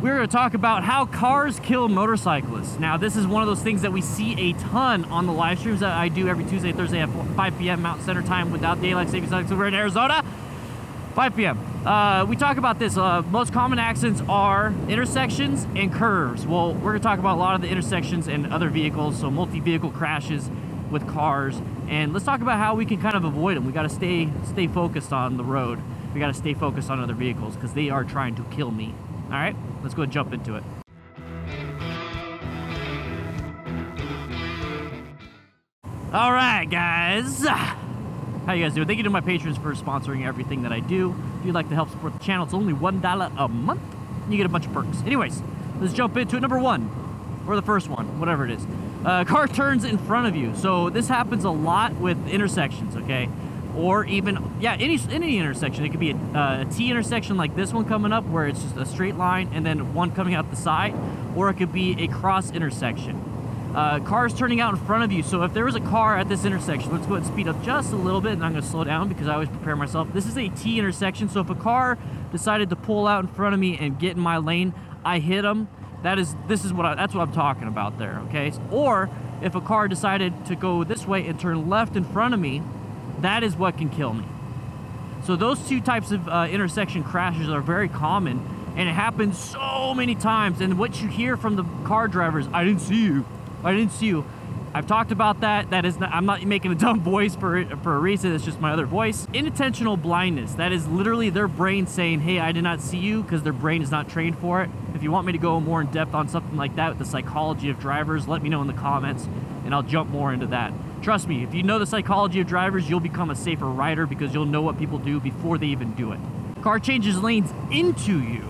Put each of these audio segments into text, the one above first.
we're going to talk about how cars kill motorcyclists. Now, this is one of those things that we see a ton on the live streams that I do every Tuesday, Thursday at 5 p.m. Mountain Standard Time without daylight savings time. So we're in Arizona, 5 p.m. We talk about this. Most common accidents are intersections and curves. Well, we're going to talk about a lot of the intersections and other vehicles, so multi-vehicle crashes with cars. And let's talk about how we can kind of avoid them. We got to stay focused on the road. We got to stay focused on other vehicles because they are trying to kill me. All right, let's go and jump into it. All right, guys. How you guys doing? Thank you to my patrons for sponsoring everything that I do. If you'd like to help support the channel, it's only $1 a month. You get a bunch of perks. Anyways, let's jump into it. Number one, or the first one, whatever it is. Car turns in front of you. So this happens a lot with intersections, okay? Or even, yeah, any intersection. It could be a T intersection like this one coming up where it's just a straight line and then one coming out the side. Or it could be a cross intersection. Cars turning out in front of you. So if there was a car at this intersection, let's go ahead and speed up just a little bit, and I'm going to slow down because I always prepare myself. This is a T intersection, so if a car decided to pull out in front of me and get in my lane, I hit them. That's what I'm talking about there, okay? Or if a car decided to go this way and turn left in front of me, that is what can kill me. So those two types of intersection crashes are very common, and it happens so many times. And what you hear from the car drivers, I didn't see you. I didn't see you. I've talked about that. That is not, I'm not making a dumb voice for a reason. It's just my other voice. Unintentional blindness. That is literally their brain saying, hey, I did not see you, because their brain is not trained for it. If you want me to go more in depth on something like that with the psychology of drivers, let me know in the comments and I'll jump more into that. Trust me, if you know the psychology of drivers, you'll become a safer rider because you'll know what people do before they even do it. Car changes lanes into you.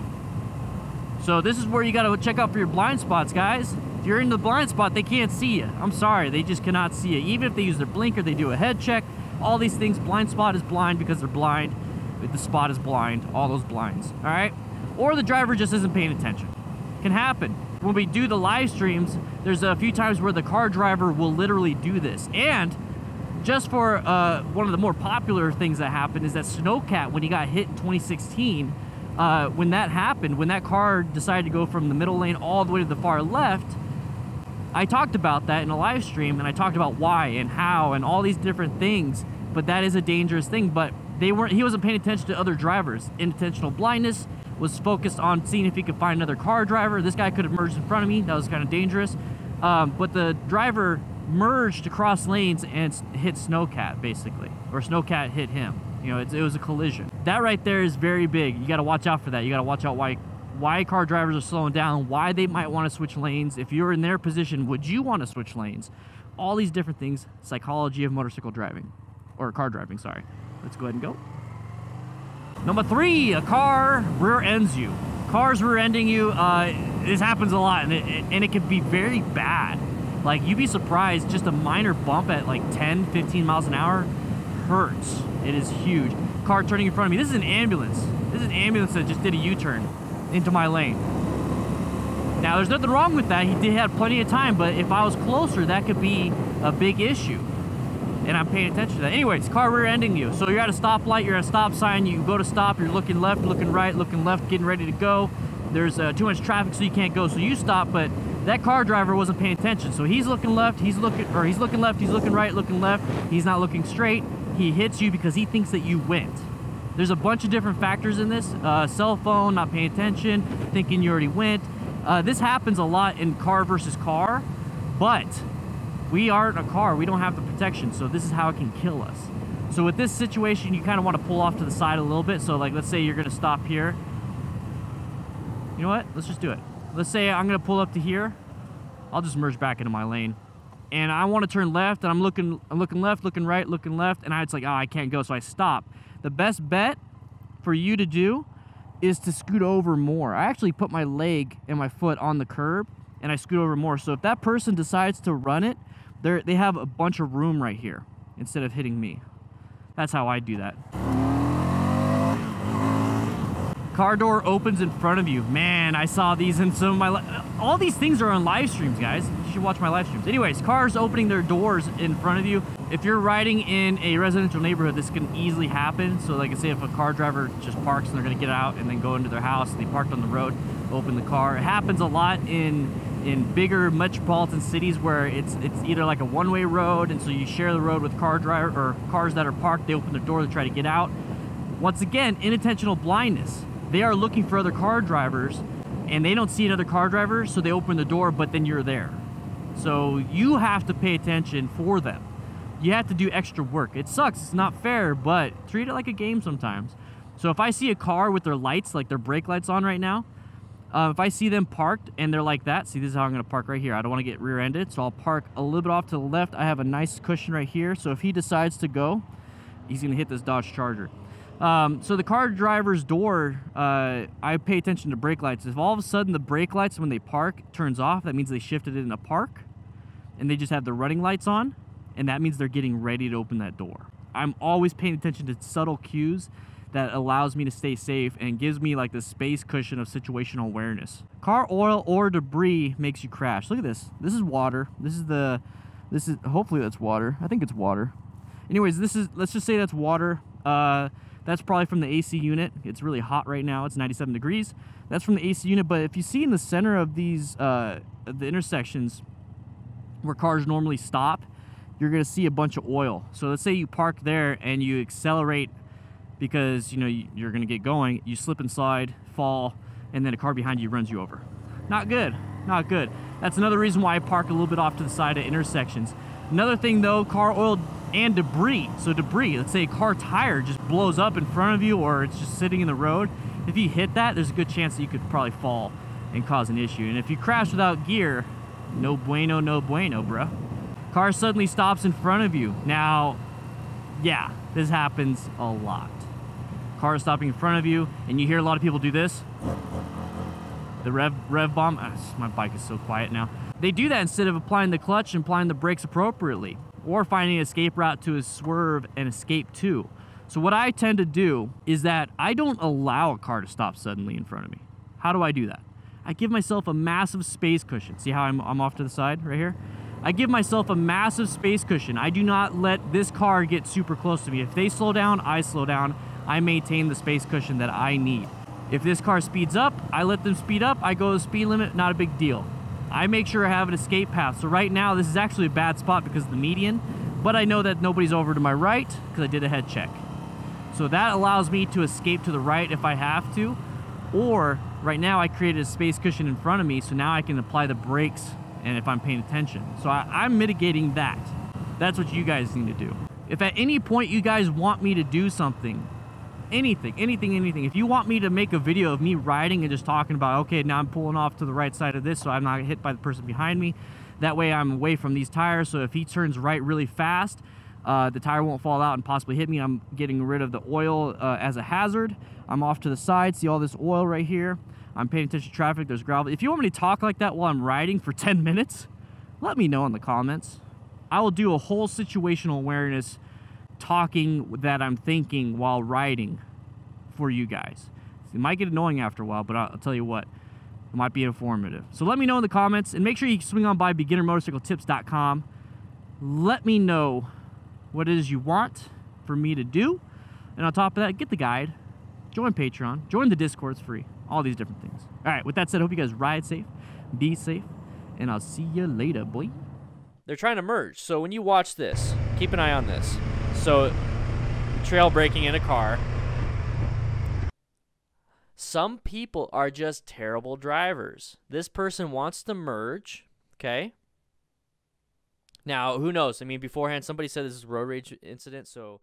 So this is where you gotta check out for your blind spots, guys. If you're in the blind spot, they can't see you. I'm sorry, they just cannot see you. Even if they use their blinker, they do a head check, all these things. Blind spot is blind because they're blind. The spot is blind, all those blinds, all right? Or the driver just isn't paying attention. Can happen. When we do the live streams, there's a few times where the car driver will literally do this. And just for one of the more popular things that happened is that Snowcat, when he got hit in 2016, when that happened, when that car decided to go from the middle lane all the way to the far left, I talked about that in a live stream, and I talked about why and how and all these different things, but that is a dangerous thing. But he wasn't paying attention to other drivers. Intentional blindness was focused on seeing if he could find another car driver. This guy could have merged in front of me. That was kind of dangerous. But the driver merged across lanes and hit Snowcat, basically. Or Snowcat hit him. You know, it was a collision. That right there is very big. You got to watch out for that. You got to watch out why car drivers are slowing down, why they might want to switch lanes. If you're in their position, would you want to switch lanes? All these different things. Psychology of motorcycle driving. Or car driving, sorry. Let's go ahead and go. Number 3, a car rear ends you. Cars rear ending you, this happens a lot, and it can be very bad. Like, you'd be surprised, just a minor bump at like 10, 15 miles an hour hurts. It is huge. Car turning in front of me. This is an ambulance. This is an ambulance that just did a U-turn into my lane. Now, there's nothing wrong with that. He did have plenty of time, but if I was closer, that could be a big issue. And I'm paying attention to that. Anyways, car rear-ending you. So you're at a stoplight, you're at a stop sign, you go to stop, you're looking left, looking right, looking left, getting ready to go. There's too much traffic, so you can't go, so you stop, but that car driver wasn't paying attention. So he's looking left, he's looking left, he's looking right, looking left, he's not looking straight. He hits you because he thinks that you went. There's a bunch of different factors in this. Cell phone, not paying attention, thinking you already went. This happens a lot in car versus car, but we aren't a car. We don't have the protection, so this is how it can kill us. So with this situation, you kind of want to pull off to the side a little bit. So like, let's say you're going to stop here. You know what? Let's just do it. Let's say I'm going to pull up to here. I'll just merge back into my lane. And I want to turn left, and I'm looking left, looking right, looking left, and it's like, oh, I can't go, so I stop. The best bet for you to do is to scoot over more. I actually put my leg and my foot on the curb, and I scoot over more. So if that person decides to run it, they have a bunch of room right here instead of hitting me. That's how I do that. Car door opens in front of you. Man, I saw these in some of my... All these things are on live streams, guys. You should watch my live streams. Anyways, cars opening their doors in front of you. If you're riding in a residential neighborhood, this can easily happen. So like I say, if a car driver just parks and they're going to get out and then go into their house, they parked on the road, open the car. It happens a lot in bigger metropolitan cities where it's either like a one-way road, and so you share the road with cars that are parked. They open the door to try to get out. Once again, unintentional blindness. They are looking for other car drivers, and they don't see another car driver, so they open the door, but then you're there. So you have to pay attention for them. You have to do extra work. It sucks, it's not fair, but treat it like a game sometimes. So if I see a car with their lights, like their brake lights on right now, if I see them parked and they're like that, see, this is how I'm gonna park right here. I don't wanna get rear-ended, so I'll park a little bit off to the left. I have a nice cushion right here, so if he decides to go, he's gonna hit this Dodge Charger. So the car driver's door, I pay attention to brake lights. If all of a sudden the brake lights when they park turns off, that means they shifted it in a park, and they just have the running lights on, and that means they're getting ready to open that door. I'm always paying attention to subtle cues that allows me to stay safe and gives me like this space cushion of situational awareness. Car oil or debris makes you crash. Look at this. This is water. This is hopefully that's water. I think it's water. Anyways, let's just say that's water. That's probably from the AC unit. It's really hot right now. It's 97 degrees. That's from the AC unit. But if you see in the center of these the intersections where cars normally stop, you're gonna see a bunch of oil. So let's say you park there and you accelerate because you know you're gonna get going. You slip and slide, fall, and then a car behind you runs you over. Not good, not good. That's another reason why I park a little bit off to the side of intersections. Another thing though, car oil and debris. So debris, let's say a car tire just blows up in front of you or it's just sitting in the road. If you hit that, there's a good chance that you could probably fall and cause an issue. And if you crash without gear, no bueno, no bueno, bruh. Car suddenly stops in front of you. Now, yeah, this happens a lot. Car stopping in front of you, and you hear a lot of people do this. The rev bomb. My bike is so quiet now. They do that instead of applying the clutch and applying the brakes appropriately, or finding an escape route to swerve and escape to. So what I tend to do is that I don't allow a car to stop suddenly in front of me. How do I do that? I give myself a massive space cushion. See how I'm off to the side right here? I give myself a massive space cushion. I do not let this car get super close to me. If they slow down, I slow down. I maintain the space cushion that I need. If this car speeds up, I let them speed up. I go the speed limit, not a big deal. I make sure I have an escape path. So right now, this is actually a bad spot because of the median, but I know that nobody's over to my right because I did a head check. So that allows me to escape to the right if I have to, or right now I created a space cushion in front of me, so now I can apply the brakes and if I'm paying attention. So I'm mitigating that. That's what you guys need to do. If at any point you guys want me to do something, anything, if you want me to make a video of me riding and just talking about, okay, now I'm pulling off to the right side of this so I'm not hit by the person behind me, that way I'm away from these tires, so if he turns right really fast, the tire won't fall out and possibly hit me. I'm getting rid of the oil as a hazard. I'm off to the side. See all this oil right here? I'm paying attention to traffic. There's gravel. If you want me to talk like that while I'm riding for 10 minutes, let me know in the comments. I will do a whole situational awareness talking that I'm thinking while riding for you guys. It might get annoying after a while, but I'll tell you what, it might be informative. So let me know in the comments, and make sure you swing on by beginnermotorcycletips.com. Let me know what it is you want for me to do, and on top of that, get the guide, join Patreon, join the Discord, it's free, all these different things. All right, with that said, I hope you guys ride safe, be safe, and I'll see you later, boy. They're trying to merge, so when you watch this, keep an eye on this. So, trail braking in a car. Some people are just terrible drivers. This person wants to merge, okay? Now, who knows? I mean, beforehand, somebody said this is a road rage incident, so